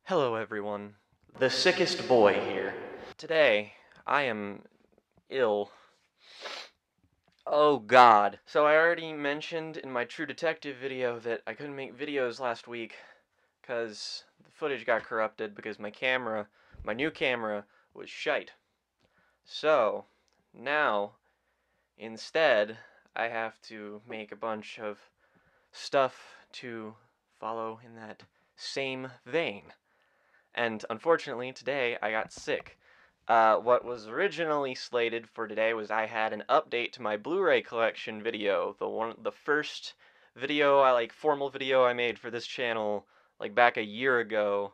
Hello everyone, the sickest boy here. Today, I am ill. Oh god. So I already mentioned in my True Detective video that I couldn't make videos last week because the footage got corrupted because my new camera, was shite. So, now, instead, I have to make a bunch of stuff to follow in that same vein. And unfortunately, today I got sick. What was originally slated for today was I had an update to my Blu-ray collection video, the first formal video I made for this channel, like back a year ago.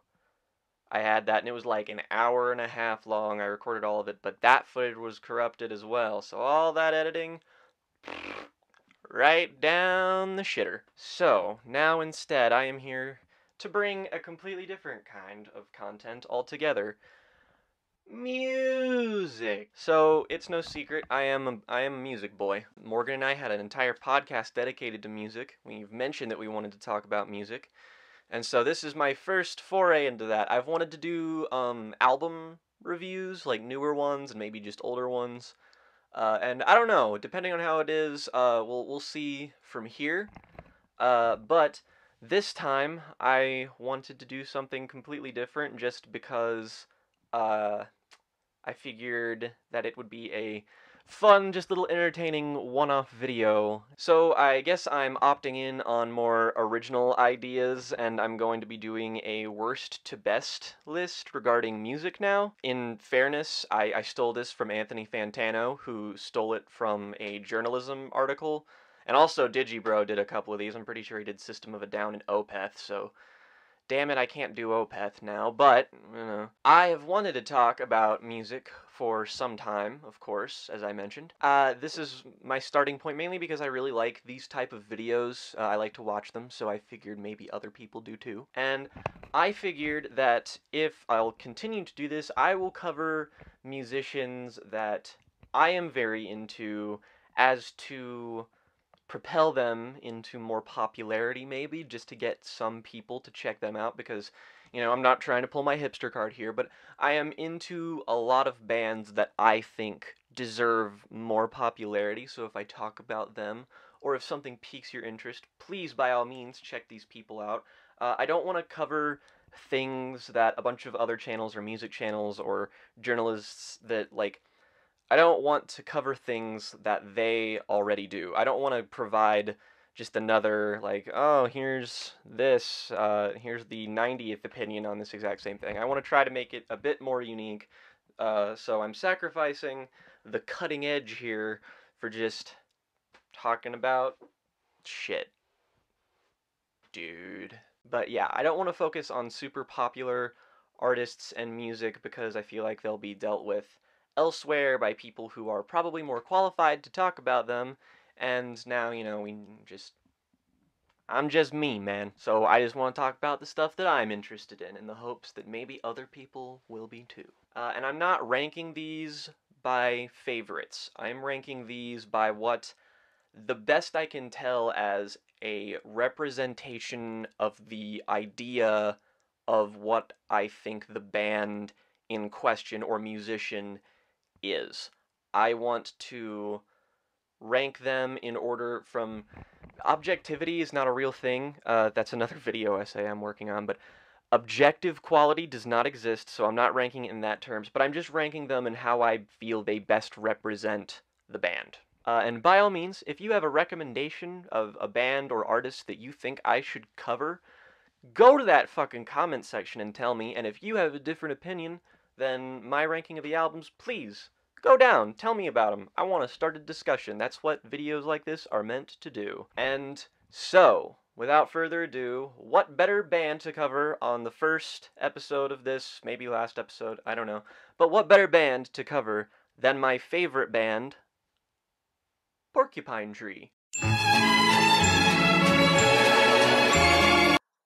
I had that, and it was like an hour and a half long. I recorded all of it, but that footage was corrupted as well. So all that editing, right down the shitter. So now instead, I am here to bring a completely different kind of content altogether. Music. So it's no secret, I am a music boy. Morgan and I had an entire podcast dedicated to music. We've mentioned that we wanted to talk about music, and so this is my first foray into that. I've wanted to do album reviews, like newer ones and maybe just older ones. And I don't know, depending on how it is, we'll see from here. But this time I wanted to do something completely different just because I figured that it would be a fun, just little entertaining one-off video. So I guess I'm opting in on more original ideas, and I'm going to be doing a worst to best list regarding music now. In fairness, I stole this from Anthony Fantano, who stole it from a journalism article. And also Digibro did a couple of these. I'm pretty sure he did System of a Down and Opeth, so damn it, I can't do Opeth now, but, I have wanted to talk about music for some time, of course, as I mentioned. This is my starting point mainly because I really like these type of videos. I like to watch them, so I figured maybe other people do too. And I figured that if I'll continue to do this, I will cover musicians that I am very into as to propel them into more popularity, maybe, just to get some people to check them out, because, I'm not trying to pull my hipster card here, but I am into a lot of bands that I think deserve more popularity, so if I talk about them, or if something piques your interest, please, by all means, check these people out. I don't want to cover things that a bunch of other channels or music channels or journalists that, I don't want to cover things that they already do. I don't want to provide just another, oh, here's this, here's the 90th opinion on this exact same thing. I want to try to make it a bit more unique, so I'm sacrificing the cutting edge here for just talking about shit. Dude. But yeah, I don't want to focus on super popular artists and music because I feel like they'll be dealt with elsewhere by people who are probably more qualified to talk about them, and now, I'm just me, man. So I just want to talk about the stuff that I'm interested in the hopes that maybe other people will be too. And I'm not ranking these by favorites. I'm ranking these by what the best I can tell as a representation of the idea of what I think the band in question or musician is. I want to rank them in order from... Objectivity is not a real thing. That's another video essay I'm working on, but objective quality does not exist, so I'm not ranking it in that terms, but I'm just ranking them in how I feel they best represent the band. And by all means, if you have a recommendation of a band or artist that you think I should cover, go to that fucking comment section and tell me, and if you have a different opinion than my ranking of the albums, please, go down, tell me about them. I want to start a discussion. That's what videos like this are meant to do. And so, without further ado, what better band to cover on the first episode of this, maybe last episode, I don't know, but what better band to cover than my favorite band, Porcupine Tree.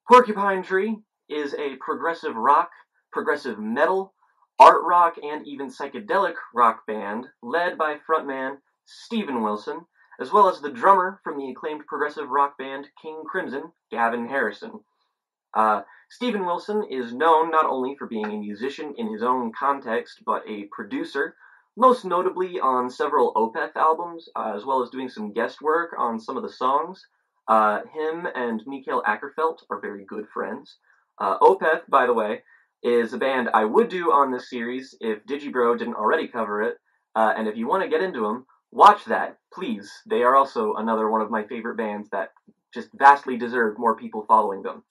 Porcupine Tree is a progressive rock, progressive metal, art rock, and even psychedelic rock band led by frontman Steven Wilson, as well as the drummer from the acclaimed progressive rock band King Crimson, Gavin Harrison. Steven Wilson is known not only for being a musician in his own context, but a producer, most notably on several Opeth albums, as well as doing some guest work on some of the songs. Him and Mikael Ackerfeldt are very good friends. Opeth, by the way, is a band I would do on this series if Digibro didn't already cover it, and if you want to get into them, watch that, please. They are also another one of my favorite bands that just vastly deserve more people following them.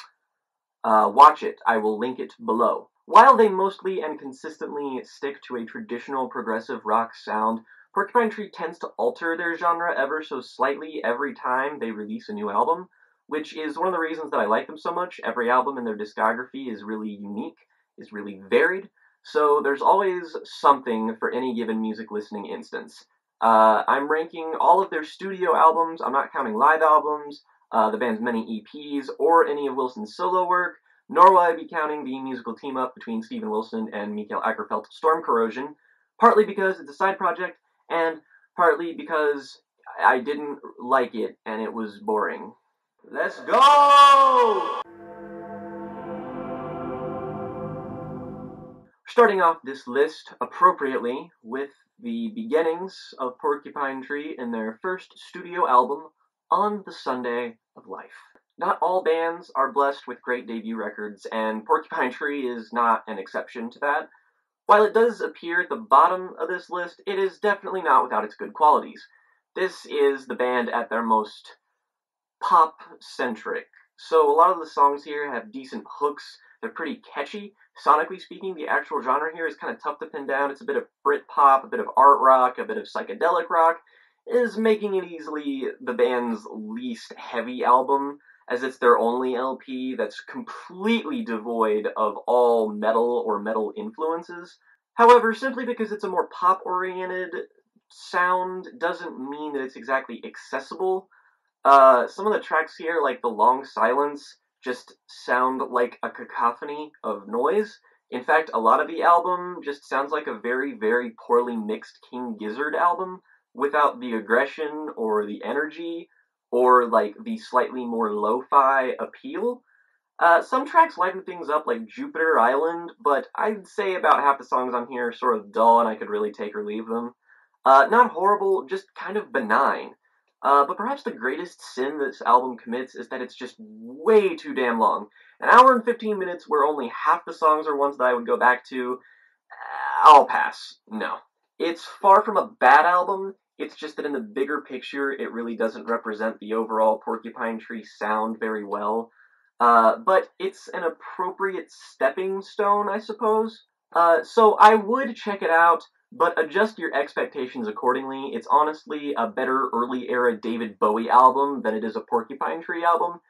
Watch it. I will link it below. While they mostly and consistently stick to a traditional progressive rock sound, Porcupine Tree tends to alter their genre ever so slightly every time they release a new album, which is one of the reasons that I like them so much. Every album in their discography is really unique, is really varied, so there's always something for any given music listening instance. I'm ranking all of their studio albums, I'm not counting live albums, the band's many EPs, or any of Wilson's solo work, nor will I be counting the musical team-up between Steven Wilson and Mikael Ackerfeldt, Storm Corrosion, partly because it's a side project, and partly because I didn't like it and it was boring. Let's go! Starting off this list appropriately with the beginnings of Porcupine Tree in their first studio album, On the Sunday of Life. Not all bands are blessed with great debut records, and Porcupine Tree is not an exception to that. While it does appear at the bottom of this list, it is definitely not without its good qualities. This is the band at their most pop-centric. So a lot of the songs here have decent hooks, they're pretty catchy. Sonically speaking, the actual genre here is kind of tough to pin down. It's a bit of Britpop, a bit of art rock, a bit of psychedelic rock, is making it easily the band's least heavy album, as it's their only LP that's completely devoid of all metal or metal influences. However, simply because it's a more pop-oriented sound doesn't mean that it's exactly accessible. Some of the tracks here, like The Long Silence, just sound like a cacophony of noise. In fact, a lot of the album just sounds like a very, very poorly mixed King Gizzard album, without the aggression or the energy, or like the slightly more lo-fi appeal. Some tracks lighten things up like Jupiter Island, but I'd say about half the songs on here are sort of dull and I could really take or leave them. Not horrible, just kind of benign. But perhaps the greatest sin this album commits is that it's just way too damn long. An hour and 15 minutes where only half the songs are ones that I would go back to, I'll pass. No. It's far from a bad album, it's just that in the bigger picture, it really doesn't represent the overall Porcupine Tree sound very well. But it's an appropriate stepping stone, I suppose. So I would check it out, but adjust your expectations accordingly. It's honestly a better early-era David Bowie album than it is a Porcupine Tree album.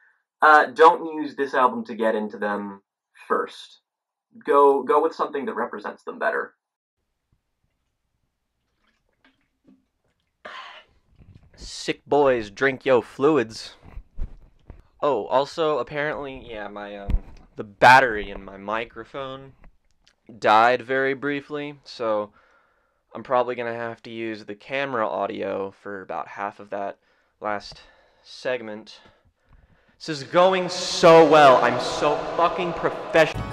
Don't use this album to get into them first. Go with something that represents them better. Sick boys, drink yo fluids. Oh, also, apparently, yeah, the battery in my microphone died very briefly, so I'm probably gonna have to use the camera audio for about half of that last segment. This is going so well. I'm so fucking professional.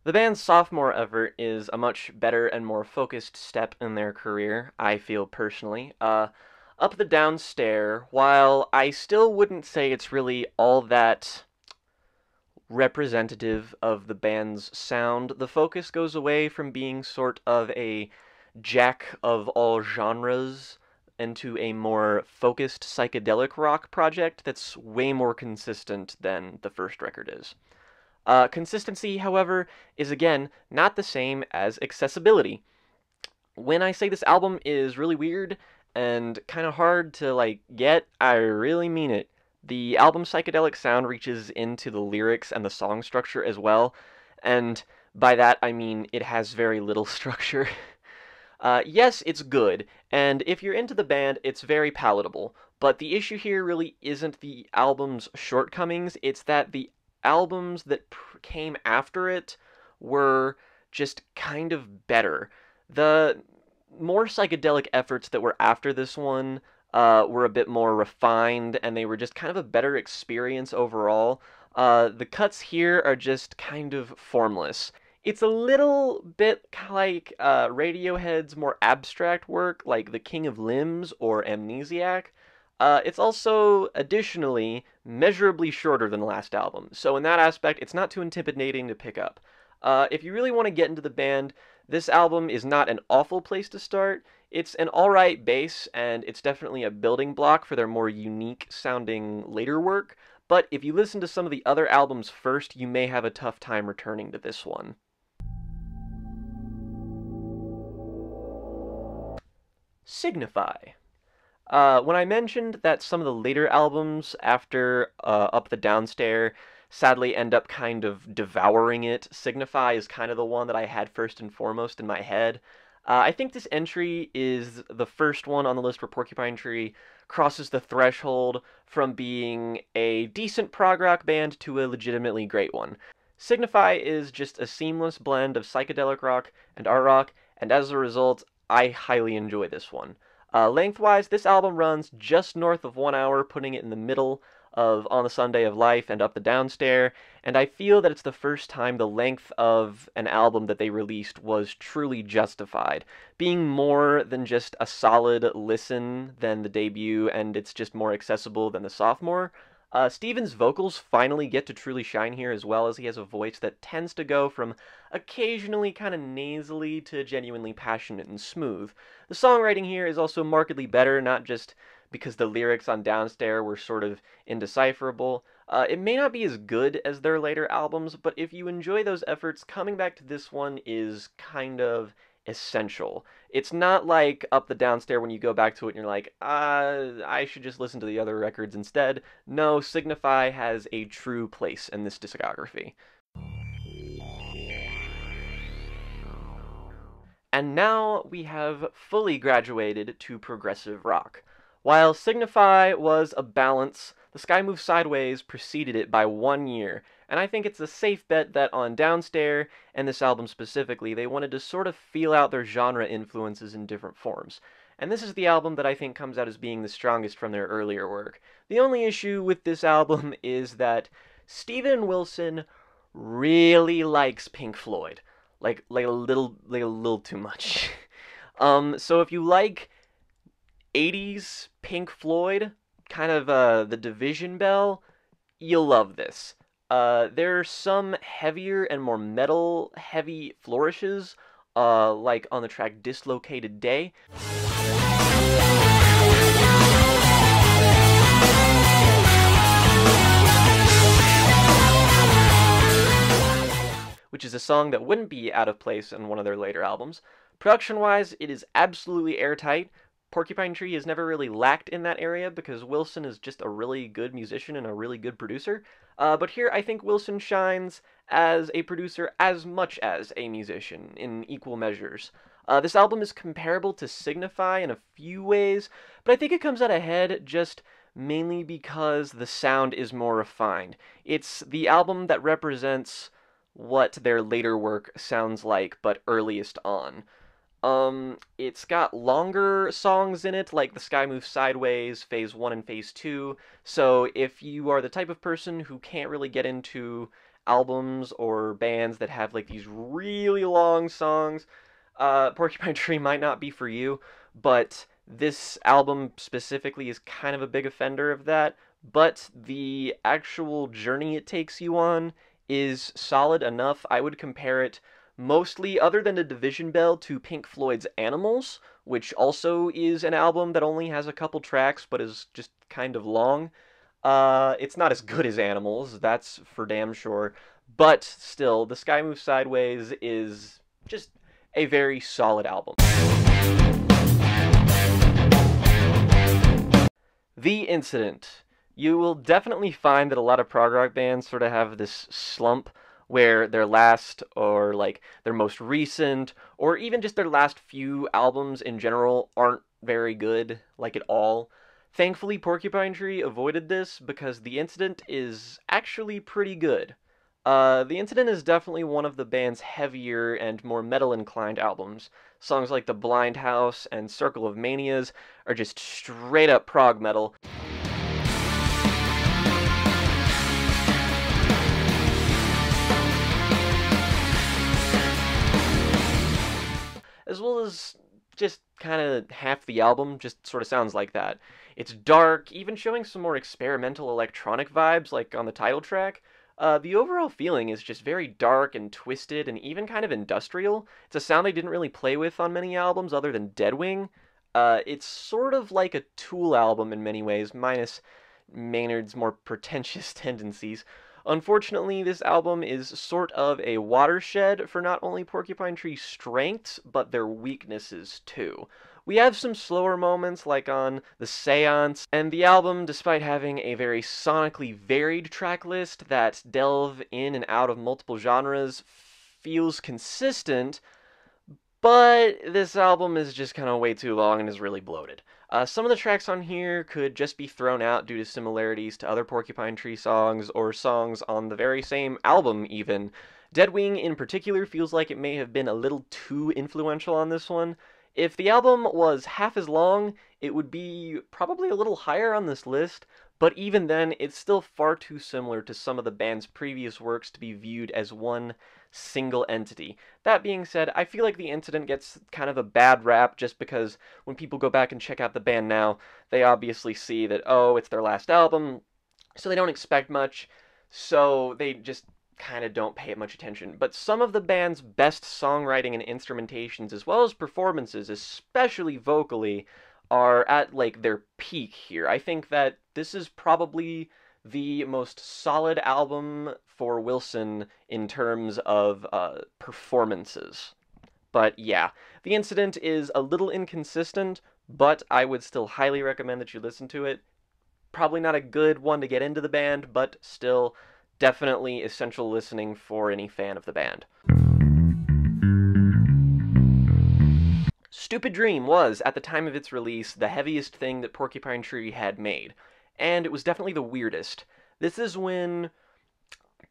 The band's sophomore effort is a much better and more focused step in their career, I feel personally. Up the Downstair, while I still wouldn't say it's really all that representative of the band's sound, the focus goes away from being sort of a jack of all genres into a more focused psychedelic rock project that's way more consistent than the first record is. Consistency, however, is again not the same as accessibility. When I say this album is really weird and kind of hard to get, I really mean it. The album's psychedelic sound reaches into the lyrics and the song structure as well, and by that I mean it has very little structure. Yes, it's good, and if you're into the band, it's very palatable, but the issue here really isn't the album's shortcomings, it's that the albums that came after it were just kind of better. The more psychedelic efforts that were after this one were a bit more refined, and they were just kind of a better experience overall. The cuts here are just kind of formless. It's a little bit like Radiohead's more abstract work, like The King of Limbs or Amnesiac. It's also, additionally, measurably shorter than the last album, so in that aspect, it's not too intimidating to pick up. If you really want to get into the band, this album is not an awful place to start. It's an alright base, and it's definitely a building block for their more unique sounding later work, but if you listen to some of the other albums first, you may have a tough time returning to this one. Signify. When I mentioned that some of the later albums after Up the Downstair sadly end up kind of devouring it, Signify is kind of the one that I had first and foremost in my head. I think this entry is the first one on the list where Porcupine Tree crosses the threshold from being a decent prog rock band to a legitimately great one. Signify is just a seamless blend of psychedelic rock and art rock, and as a result, I highly enjoy this one. Lengthwise, this album runs just north of 1 hour, putting it in the middle of On the Sunday of Life and Up the Downstair, and I feel that it's the first time the length of an album that they released was truly justified, being more than just a solid listen than the debut, and it's just more accessible than the sophomore. Steven's vocals finally get to truly shine here, as well as he has a voice that tends to go from occasionally kind of nasally to genuinely passionate and smooth. The songwriting here is also markedly better, not just because the lyrics on Downstair were sort of indecipherable. It may not be as good as their later albums, but if you enjoy those efforts, coming back to this one is kind of essential. It's not like Up the Downstair when you go back to it and you're like, I should just listen to the other records instead. No, Signify has a true place in this discography. And now we have fully graduated to progressive rock. While Signify was a balance, The Sky Moves Sideways preceded it by 1 year, and I think it's a safe bet that on Downstair, and this album specifically, they wanted to sort of feel out their genre influences in different forms. And this is the album that I think comes out as being the strongest from their earlier work. The only issue with this album is that Steven Wilson really likes Pink Floyd. Like a little too much. So if you like 80s Pink Floyd, kind of the Division Bell, you'll love this. There are some heavier and more metal-heavy flourishes, like on the track Dislocated Day. Which is a song that wouldn't be out of place in one of their later albums. Production-wise, it is absolutely airtight. Porcupine Tree has never really lacked in that area because Wilson is just a really good musician and a really good producer. But here I think Wilson shines as a producer as much as a musician in equal measures. This album is comparable to Signify in a few ways, but I think it comes out ahead just mainly because the sound is more refined. It's the album that represents what their later work sounds like, but earliest on. It's got longer songs in it, like The Sky Moves Sideways, Phase 1 and Phase 2, so if you are the type of person who can't really get into albums or bands that have like these really long songs, Porcupine Tree might not be for you, but this album specifically is kind of a big offender of that, but the actual journey it takes you on is solid enough. I would compare it mostly, other than the Division Bell, to Pink Floyd's Animals, which also is an album that only has a couple tracks but is just kind of long. It's not as good as Animals, that's for damn sure, but still, The Sky Moves Sideways is just a very solid album. The Incident. You will definitely find that a lot of prog rock bands sort of have this slump where their last, or like their most recent, or even just their last few albums in general aren't very good, like at all. Thankfully, Porcupine Tree avoided this because The Incident is actually pretty good. The Incident is definitely one of the band's heavier and more metal-inclined albums. Songs like The Blind House and Circle of Manias are just straight-up prog metal. As well as just kind of half the album just sort of sounds like that. It's dark, even showing some more experimental electronic vibes like on the title track. The overall feeling is just very dark and twisted and even kind of industrial. It's a sound they didn't really play with on many albums other than Deadwing. It's sort of like a Tool album in many ways, minus Maynard's more pretentious tendencies. Unfortunately, this album is sort of a watershed for not only Porcupine Tree's strengths, but their weaknesses too. We have some slower moments, like on The Seance, and the album, despite having a very sonically varied track list that delve in and out of multiple genres, feels consistent, but this album is just kind of way too long and is really bloated. Some of the tracks on here could just be thrown out due to similarities to other Porcupine Tree songs, or songs on the very same album even. Deadwing in particular feels like it may have been a little too influential on this one. If the album was half as long, it would be probably a little higher on this list, but even then, it's still far too similar to some of the band's previous works to be viewed as one single entity. That being said, I feel like The Incident gets kind of a bad rap just because when people go back and check out the band now, they obviously see that, oh, it's their last album, so they don't expect much, so they just kind of don't pay it much attention. But some of the band's best songwriting and instrumentations, as well as performances, especially vocally, are at like their peak here. I think that this is probably the most solid album for Wilson in terms of performances. But yeah, The Incident is a little inconsistent, but I would still highly recommend that you listen to it. Probably not a good one to get into the band, but still definitely essential listening for any fan of the band. Stupid Dream was, at the time of its release, the heaviest thing that Porcupine Tree had made, and it was definitely the weirdest. This is when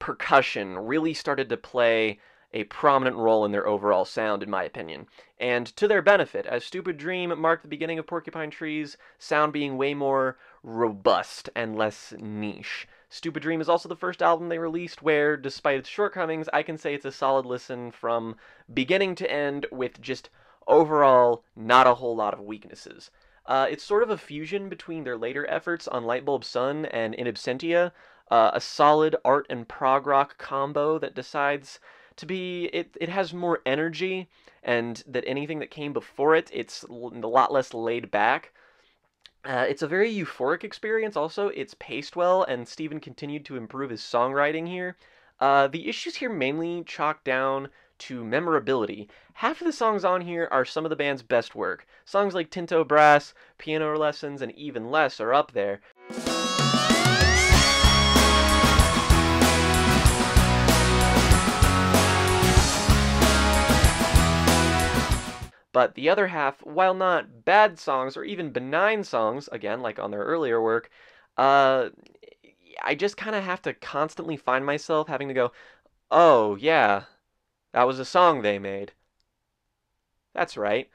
percussion really started to play a prominent role in their overall sound, in my opinion. And to their benefit, as Stupid Dream marked the beginning of Porcupine Tree's sound being way more robust and less niche. Stupid Dream is also the first album they released where, despite its shortcomings, I can say it's a solid listen from beginning to end with just overall not a whole lot of weaknesses. It's sort of a fusion between their later efforts on Lightbulb Sun and In Absentia, a solid art and prog rock combo that decides to be, it has more energy, and that anything that came before it, it's a lot less laid back. It's a very euphoric experience also. It's paced well, and Steven continued to improve his songwriting here. The issues here mainly chalk down to memorability. Half of the songs on here are some of the band's best work. Songs like Tinto Brass, Piano Lessons, and Even Less are up there. But the other half, while not bad songs or even benign songs, again, like on their earlier work, I just kind of have to constantly find myself having to go, oh, yeah, that was a song they made. That's right.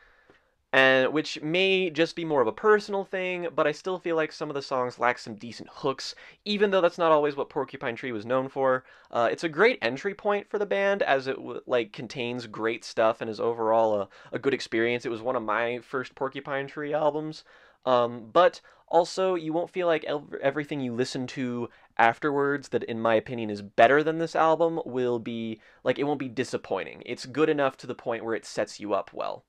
And which may just be more of a personal thing, but I still feel like some of the songs lack some decent hooks, even though that's not always what Porcupine Tree was known for. It's a great entry point for the band, as it like contains great stuff and is overall a good experience. It was one of my first Porcupine Tree albums, but also you won't feel like everything you listen to afterwards that in my opinion is better than this album will be like, it won't be disappointing. It's good enough to the point where it sets you up well.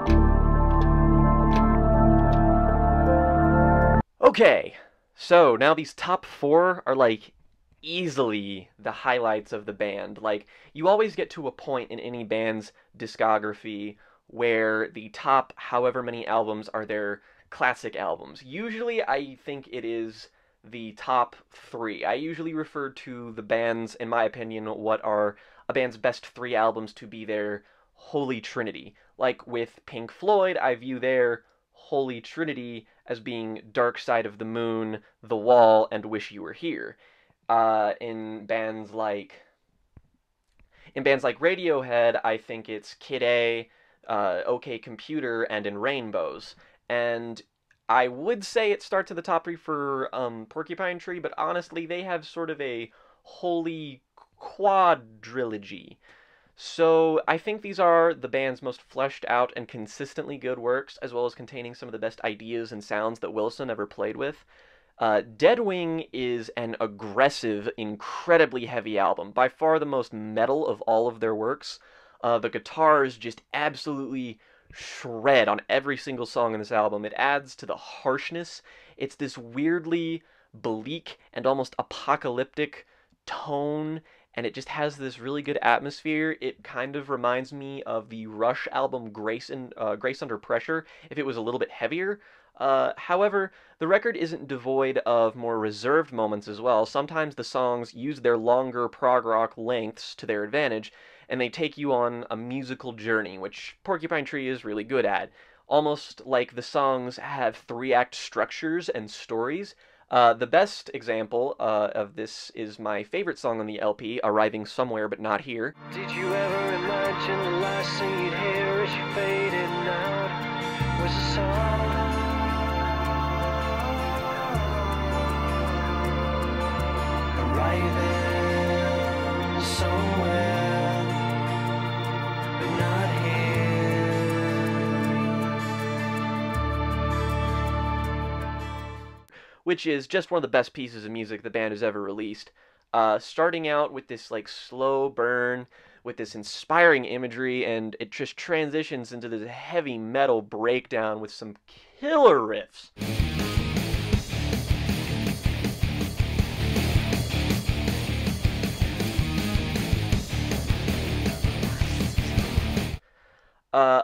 Okay, so now these top 4 are like easily the highlights of the band. Like, you always get to a point in any band's discography where the top however many albums are their classic albums. Usually I think it is the top 3. I usually refer to the band's, in my opinion, what are a band's best 3 albums to be their holy trinity. Like with Pink Floyd, I view their holy trinity as being Dark Side of the Moon, The Wall, and Wish You Were Here. In bands like In bands like Radiohead, I think it's Kid A, OK Computer, and in Rainbows. And I would say it starts at the top 3 for Porcupine Tree, but honestly, they have sort of a holy quadrilogy. So I think these are the band's most fleshed out and consistently good works, as well as containing some of the best ideas and sounds that Wilson ever played with. Deadwing is an aggressive, incredibly heavy album, by far the most metal of all of their works. The guitars just absolutely shred on every single song in this album. It adds to the harshness. It's this weirdly bleak and almost apocalyptic tone, and it just has this really good atmosphere. It kind of reminds me of the Rush album Grace Under Pressure, if it was a little bit heavier. However, the record isn't devoid of more reserved moments as well. Sometimes the songs use their longer prog rock lengths to their advantage, and they take you on a musical journey, which Porcupine Tree is really good at. Almost like the songs have three-act structures and stories. The best example of this is my favorite song on the LP, Arriving Somewhere But Not Here. Did you ever imagine the last thing you'd hear as you faded out was a song? Arriving somewhere, but not here. Which is just one of the best pieces of music the band has ever released. Starting out with this like slow burn, with this inspiring imagery, and it just transitions into this heavy metal breakdown with some killer riffs.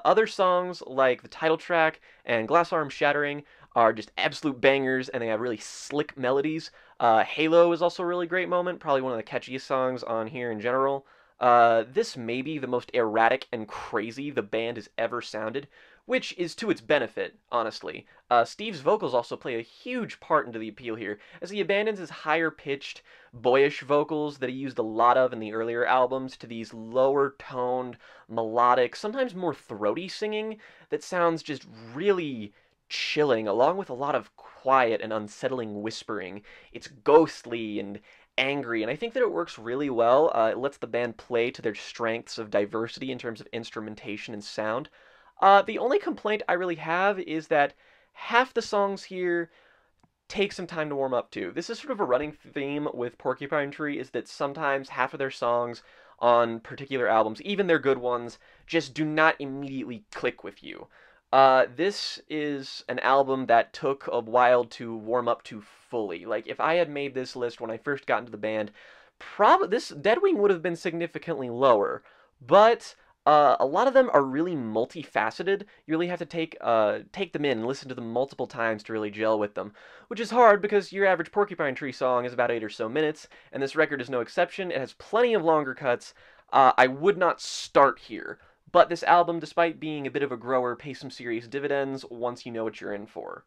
Other songs like the title track and Glass Arm Shattering are just absolute bangers, and they have really slick melodies. Halo is also a really great moment, probably one of the catchiest songs on here in general. This may be the most erratic and crazy the band has ever sounded, which is to its benefit, honestly. Steve's vocals also play a huge part into the appeal here, as he abandons his higher-pitched, boyish vocals that he used a lot of in the earlier albums to these lower-toned, melodic, sometimes more throaty singing that sounds just really chilling, along with a lot of quiet and unsettling whispering. It's ghostly and angry, and I think that it works really well. It lets the band play to their strengths of diversity in terms of instrumentation and sound. The only complaint I really have is that half the songs here take some time to warm up to. This is sort of a running theme with Porcupine Tree, is that sometimes half of their songs on particular albums, even their good ones, just do not immediately click with you. This is an album that took a while to warm up to fully. Like, if I had made this list when I first got into the band, this Deadwing would have been significantly lower, but a lot of them are really multifaceted. You really have to take them in and listen to them multiple times to really gel with them, which is hard because your average Porcupine Tree song is about 8 or so minutes, and this record is no exception. It has plenty of longer cuts. I would not start here, but this album, despite being a bit of a grower, pays some serious dividends once you know what you're in for.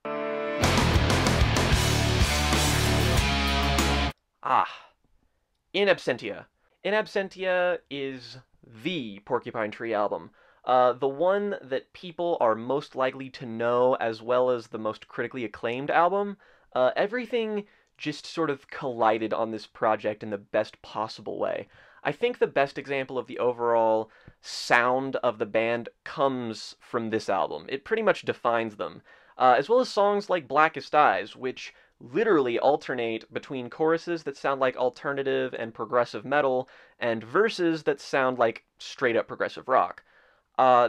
In Absentia. In Absentia is the Porcupine Tree album. The one that people are most likely to know, as well as the most critically acclaimed album. Everything just sort of collided on this project in the best possible way. I think the best example of the overall sound of the band comes from this album. It pretty much defines them, as well as songs like Blackest Eyes, which literally alternate between choruses that sound like alternative and progressive metal, and verses that sound like straight-up progressive rock.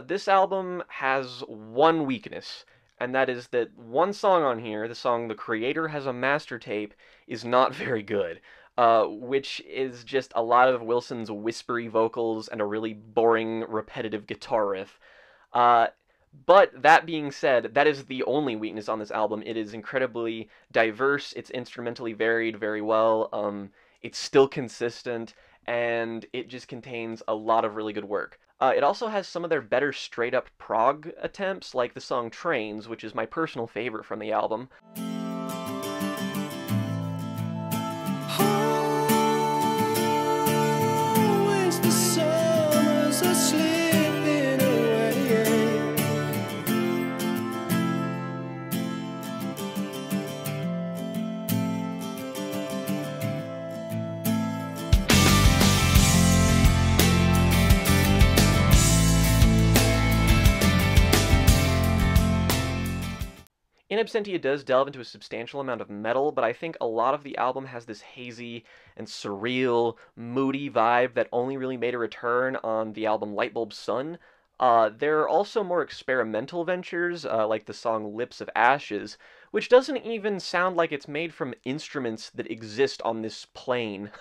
This album has one weakness, and that is that one song on here, the song The Creator Has a Master Tape, is not very good. Which is just a lot of Wilson's whispery vocals and a really boring, repetitive guitar riff. But that being said, that is the only weakness on this album. It is incredibly diverse, it's instrumentally varied very well, it's still consistent, and it just contains a lot of really good work. It also has some of their better straight-up prog attempts, like the song Trains, which is my personal favorite from the album. The sun In Absentia does delve into a substantial amount of metal, but I think a lot of the album has this hazy and surreal, moody vibe that only really made a return on the album Lightbulb Sun. There are also more experimental ventures, like the song Lips of Ashes, which doesn't even sound like it's made from instruments that exist on this plane.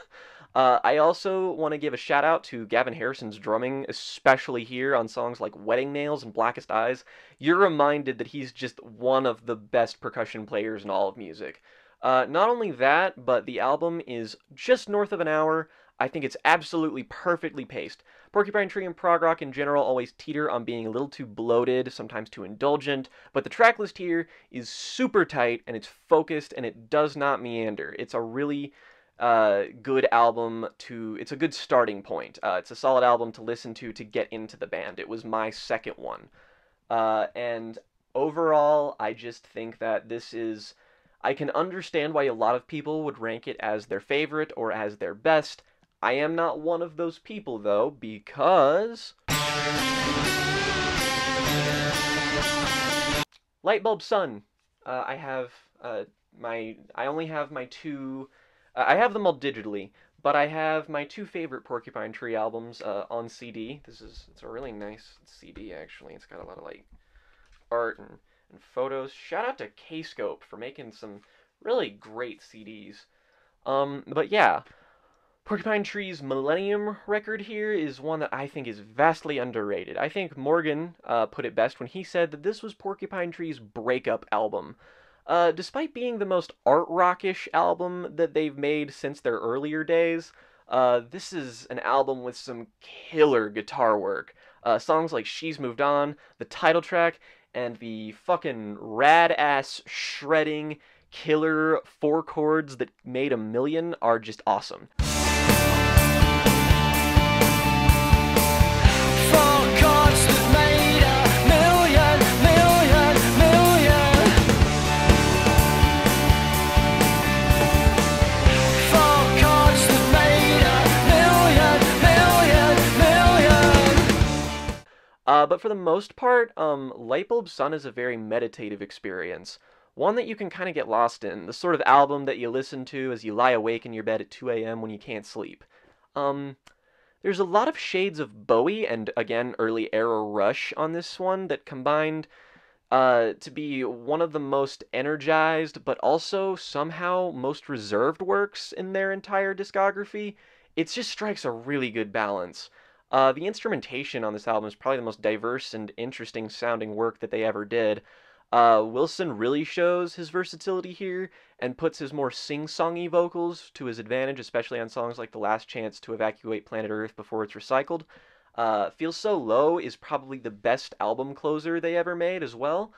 I also want to give a shout out to Gavin Harrison's drumming, especially here on songs like Wedding Nails and Blackest Eyes. You're reminded that he's just one of the best percussion players in all of music. Not only that, but the album is just north of an hour. I think it's absolutely perfectly paced. Porcupine Tree and prog rock in general always teeter on being a little too bloated, sometimes too indulgent, but the track list here is super tight and it's focused and it does not meander. It's a really good album it's a good starting point. It's a solid album to listen to get into the band. It was my second one. And overall, I just think that I can understand why a lot of people would rank it as their favorite or as their best. I am not one of those people, though, because Lightbulb Sun. I only have my two. I have them all digitally, but I have my two favorite Porcupine Tree albums on CD. It's a really nice CD, actually. It's got a lot of like art and photos. Shout out to Kscope for making some really great CDs. But yeah, Porcupine Tree's Millennium record here is one that I think is vastly underrated. I think Morgan put it best when he said that this was Porcupine Tree's breakup album. Despite being the most art rockish album that they've made since their earlier days, this is an album with some killer guitar work. Songs like She's Moved On, the title track, and the fucking rad-ass shredding killer four chords that made a million are just awesome. But for the most part, Lightbulb Sun is a very meditative experience. One that you can kind of get lost in. The sort of album that you listen to as you lie awake in your bed at 2 a.m. when you can't sleep. There's a lot of shades of Bowie and, again, early era Rush on this one that combined to be one of the most energized, but also somehow most reserved works in their entire discography. It just strikes a really good balance. The instrumentation on this album is probably the most diverse and interesting sounding work that they ever did. Wilson really shows his versatility here and puts his more sing-songy vocals to his advantage, especially on songs like The Last Chance to Evacuate Planet Earth Before It's Recycled. Feel So Low is probably the best album closer they ever made as well.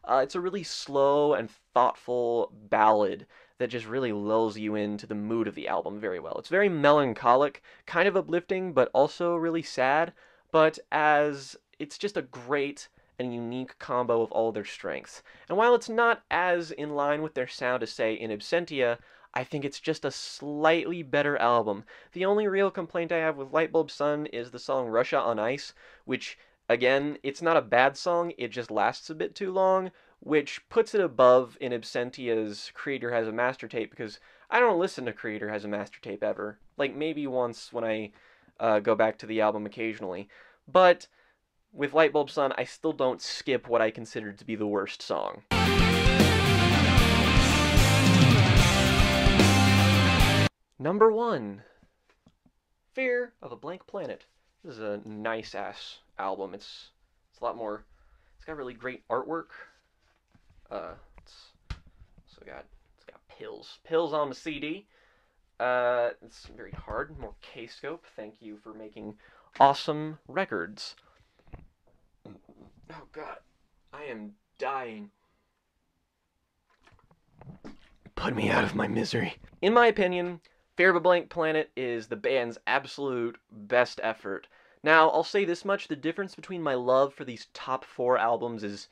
It's a really slow and thoughtful ballad that just really lulls you into the mood of the album very well. It's very melancholic, kind of uplifting, but also really sad, but it's just a great and unique combo of all their strengths. And while it's not as in line with their sound as, say, in Absentia, I think it's just a slightly better album. The only real complaint I have with Lightbulb Sun is the song Russia on Ice, which, again, it's not a bad song, it just lasts a bit too long, which puts it above in Absentia's Creator Has a Master Tape, because I don't listen to Creator Has a Master Tape ever. Like, maybe once when I go back to the album occasionally. But with Lightbulb Sun, I still don't skip what I consider to be the worst song. Number 1. Fear of a Blank Planet. This is a nice-ass album. It's a lot more... It's got really great artwork. It's got pills on the CD. It's very hard. More Kscope. Thank you for making awesome records. Oh god, I am dying. Put me out of my misery. In my opinion, Fear of a Blank Planet is the band's absolute best effort. Now, I'll say this much, the difference between my love for these top 4 albums is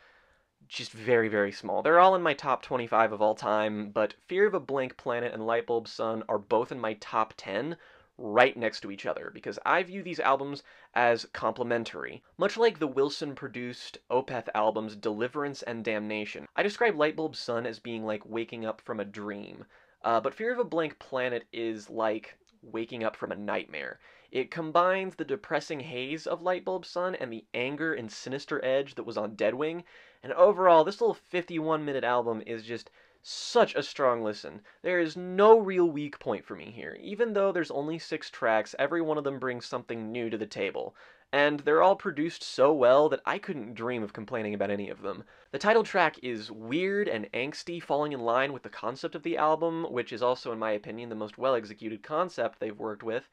just very, very small. They're all in my top 25 of all time, but Fear of a Blank Planet and Lightbulb Sun are both in my top 10, right next to each other, because I view these albums as complementary. Much like the Wilson-produced Opeth albums Deliverance and Damnation, I describe Lightbulb Sun as being like waking up from a dream. But Fear of a Blank Planet is like waking up from a nightmare. It combines the depressing haze of Lightbulb Sun and the anger and sinister edge that was on Deadwing, and overall, this little 51-minute album is just such a strong listen. There is no real weak point for me here. Even though there's only 6 tracks, every one of them brings something new to the table. And they're all produced so well that I couldn't dream of complaining about any of them. The title track is weird and angsty, falling in line with the concept of the album, which is also, in my opinion, the most well-executed concept they've worked with.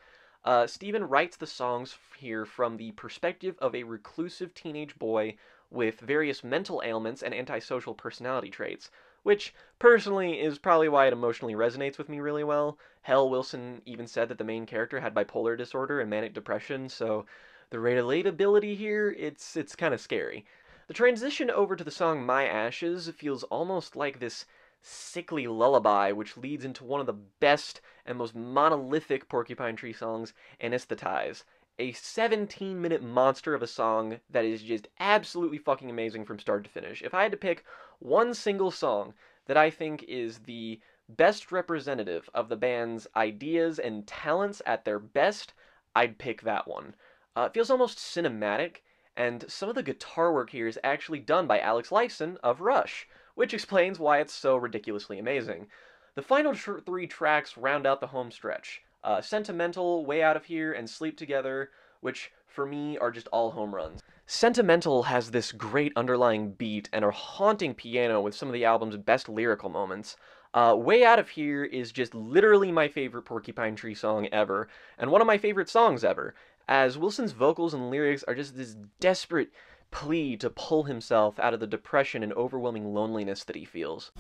Steven writes the songs here from the perspective of a reclusive teenage boy with various mental ailments and antisocial personality traits, which personally is probably why it emotionally resonates with me really well. Hell, Wilson even said that the main character had bipolar disorder and manic depression, so the relatability here, it's kind of scary. The transition over to the song My Ashes feels almost like this sickly lullaby, which leads into one of the best and most monolithic Porcupine Tree songs, Anesthetize. A 17-minute monster of a song that is just absolutely fucking amazing from start to finish. If I had to pick one single song that I think is the best representative of the band's ideas and talents at their best, I'd pick that one. It feels almost cinematic, and some of the guitar work here is actually done by Alex Lifeson of Rush, which explains why it's so ridiculously amazing. The final 3 tracks round out the home stretch. Sentimental, Way Out of Here, and Sleep Together, which for me are just all home runs. Sentimental has this great underlying beat and a haunting piano with some of the album's best lyrical moments. Way Out of Here is just literally my favorite Porcupine Tree song ever, and one of my favorite songs ever, as Wilson's vocals and lyrics are just this desperate plea to pull himself out of the depression and overwhelming loneliness that he feels.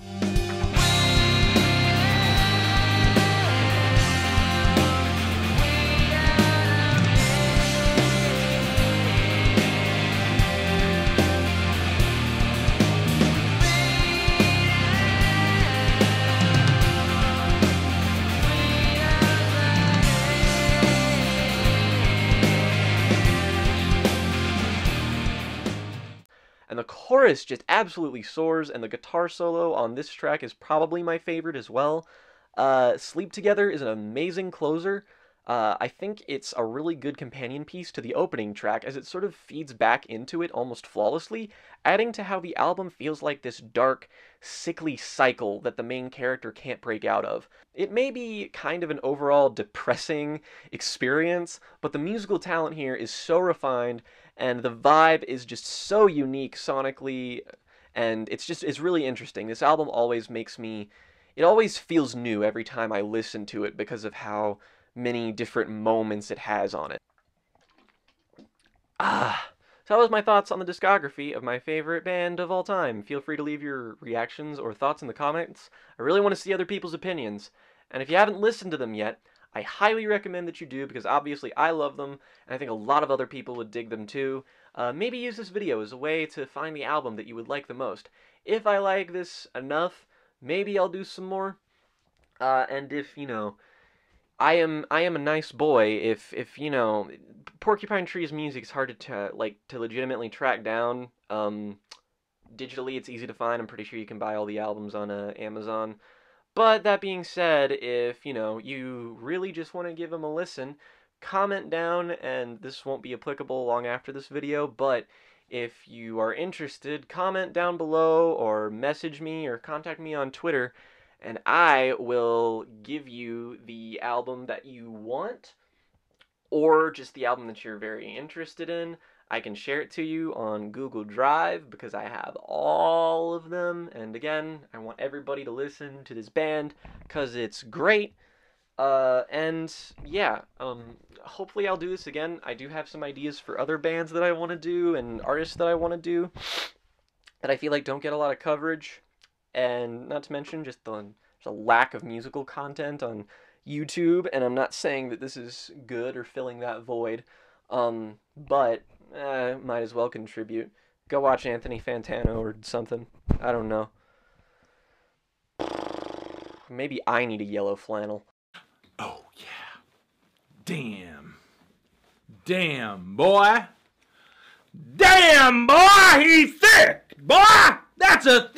And the chorus just absolutely soars, and the guitar solo on this track is probably my favorite as well. Sleep Together is an amazing closer. I think it's a really good companion piece to the opening track, as it sort of feeds back into it almost flawlessly, adding to how the album feels like this dark, sickly cycle that the main character can't break out of. It may be kind of an overall depressing experience, but the musical talent here is so refined, and the vibe is just so unique sonically, and it's really interesting. This album always it always feels new every time I listen to it because of how many different moments it has on it. So that was my thoughts on the discography of my favorite band of all time. Feel free to leave your reactions or thoughts in the comments. I really want to see other people's opinions. And if you haven't listened to them yet, I highly recommend that you do, because obviously I love them, and I think a lot of other people would dig them too. Maybe use this video as a way to find the album that you would like the most. If I like this enough, maybe I'll do some more. And if, I am a nice boy. If Porcupine Tree's music is hard to legitimately track down. Digitally, it's easy to find. I'm pretty sure you can buy all the albums on Amazon. But that being said, if you really just want to give them a listen, comment down, and this won't be applicable long after this video. But if you are interested, comment down below or message me or contact me on Twitter, and I will give you the album that you want, or just the album that you're very interested in. I can share it to you on Google Drive because I have all of them. And again, I want everybody to listen to this band because it's great. And yeah, hopefully I'll do this again. I do have some ideas for other bands that I want to do and artists that I want to do that I feel like don't get a lot of coverage. And not to mention just there's a lack of musical content on YouTube, and I'm not saying that this is good or filling that void, but might as well contribute. Go watch Anthony Fantano or something. I don't know. Maybe I need a yellow flannel. Oh, yeah. Damn. Damn, boy. Damn, boy, he's thick. Boy, that's a